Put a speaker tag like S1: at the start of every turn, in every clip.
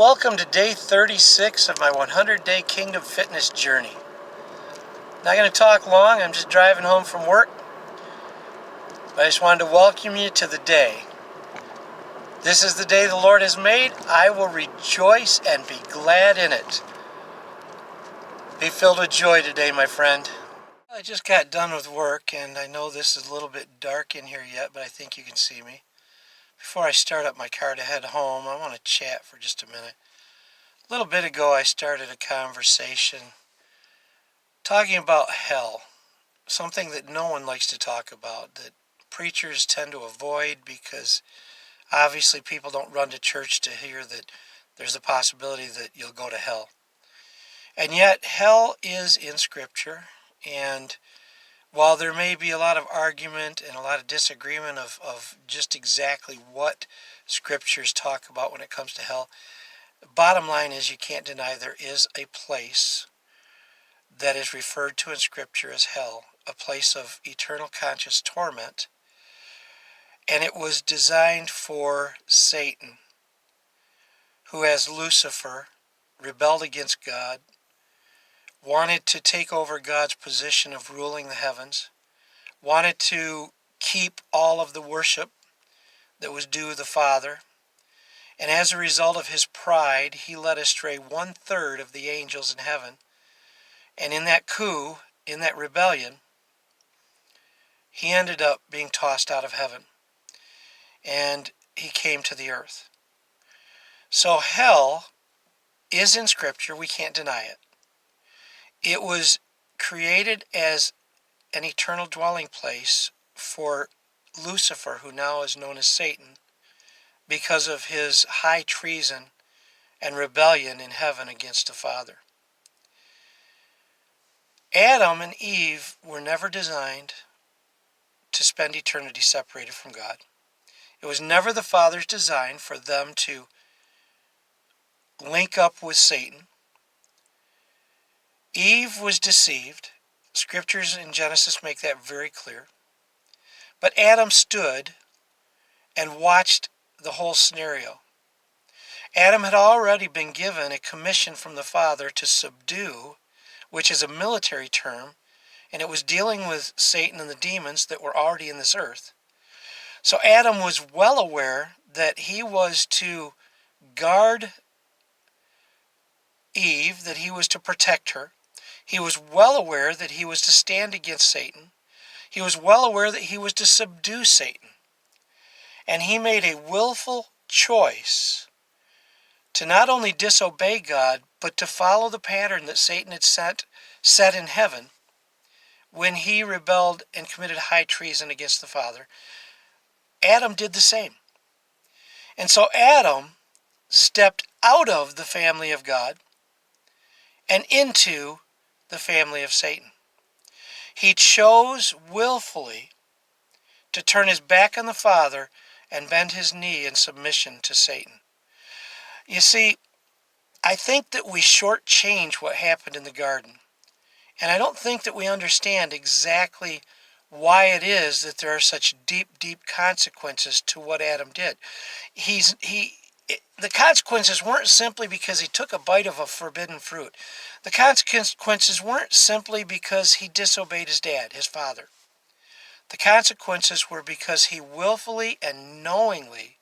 S1: Welcome to day 36 of my 100-day Kingdom Fitness journey. Not going to talk long, I'm just driving home from work. But I just wanted to welcome you to the day. This is the day the Lord has made. I will rejoice and be glad in it. Be filled with joy today, my friend. I just got done with work, and I know this is a little bit dark in here yet, but I think you can see me. Before I start up my car to head home, I want to chat for just a minute. A little bit ago, I started a conversation talking about hell, something that no one likes to talk about, that preachers tend to avoid because obviously people don't run to church to hear that there's a possibility that you'll go to hell. And yet, hell is in Scripture, and while there may be a lot of argument and a lot of disagreement of just exactly what Scriptures talk about when it comes to hell, the bottom line is you can't deny there is a place that is referred to in Scripture as hell, a place of eternal conscious torment, and it was designed for Satan, who as Lucifer rebelled against God, wanted to take over God's position of ruling the heavens, wanted to keep all of the worship that was due the Father, and as a result of his pride, he led astray 1/3 of the angels in heaven. And in that coup, in that rebellion, he ended up being tossed out of heaven. And he came to the earth. So hell is in Scripture. We can't deny it. It was created as an eternal dwelling place for Lucifer, who now is known as Satan, because of his high treason and rebellion in heaven against the Father. Adam and Eve were never designed to spend eternity separated from God. It was never the Father's design for them to link up with Satan. Eve was deceived. Scriptures in Genesis make that very clear. But Adam stood and watched the whole scenario. Adam had already been given a commission from the Father to subdue, which is a military term, and it was dealing with Satan and the demons that were already in this earth. So Adam was well aware that he was to guard Eve, that he was to protect her. He was well aware that he was to stand against Satan. He was well aware that he was to subdue Satan. And he made a willful choice to not only disobey God, but to follow the pattern that Satan had set in heaven when he rebelled and committed high treason against the Father. Adam did the same. And so Adam stepped out of the family of God and into the family of Satan. He chose willfully to turn his back on the Father and bend his knee in submission to Satan. You see, I think that we shortchange what happened in the garden. And I don't think that we understand exactly why it is that there are such deep, deep consequences to what Adam did. The consequences weren't simply because he took a bite of a forbidden fruit. The consequences weren't simply because he disobeyed his dad, his father. The consequences were because he willfully and knowingly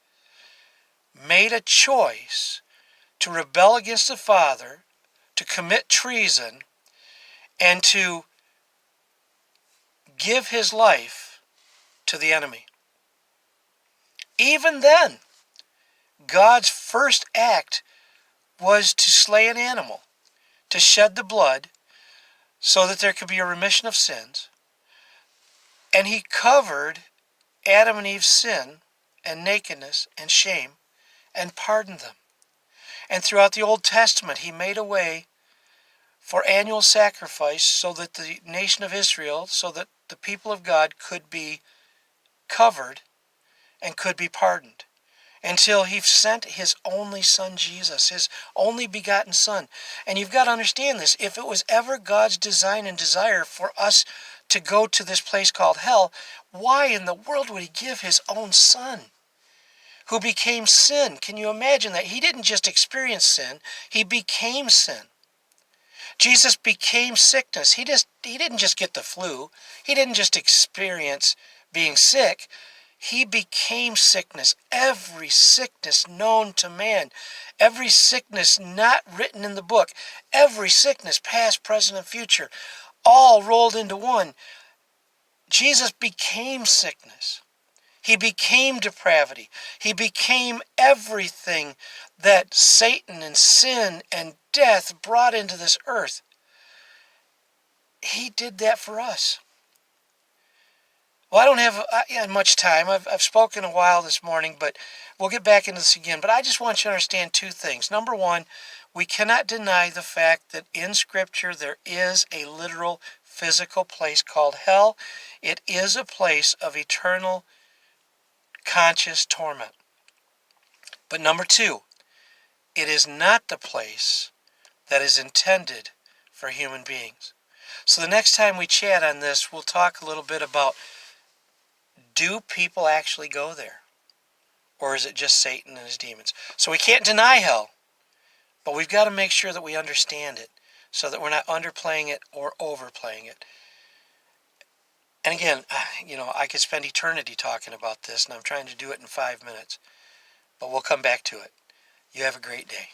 S1: made a choice to rebel against the Father, to commit treason, and to give his life to the enemy. Even then, God's first act was to slay an animal, to shed the blood, so that there could be a remission of sins. And he covered Adam and Eve's sin and nakedness and shame and pardoned them. And throughout the Old Testament, he made a way for annual sacrifice so that the nation of Israel, so that the people of God could be covered and could be pardoned, until he sent his only son Jesus, his only begotten son. And you've got to understand this. If it was ever God's design and desire for us to go to this place called hell, why in the world would he give his own son, who became sin. Can you imagine that? He didn't just experience sin, he became sin. Jesus became sickness. He didn't just get the flu. He didn't just experience being sick. He became sickness. Every sickness known to man. Every sickness not written in the book. Every sickness, past, present, and future. All rolled into one. Jesus became sickness. He became depravity. He became everything that Satan and sin and death brought into this earth. He did that for us. Well, I don't have much time. I've spoken a while this morning, but we'll get back into this again. But I just want you to understand two things. Number one, we cannot deny the fact that in Scripture there is a literal physical place called hell. It is a place of eternal conscious torment. But number two, it is not the place that is intended for human beings. So the next time we chat on this, we'll talk a little bit about, do people actually go there? Or is it just Satan and his demons? So we can't deny hell, but we've got to make sure that we understand it so that we're not underplaying it or overplaying it. And again, I could spend eternity talking about this, and I'm trying to do it in 5 minutes. But we'll come back to it. You have a great day.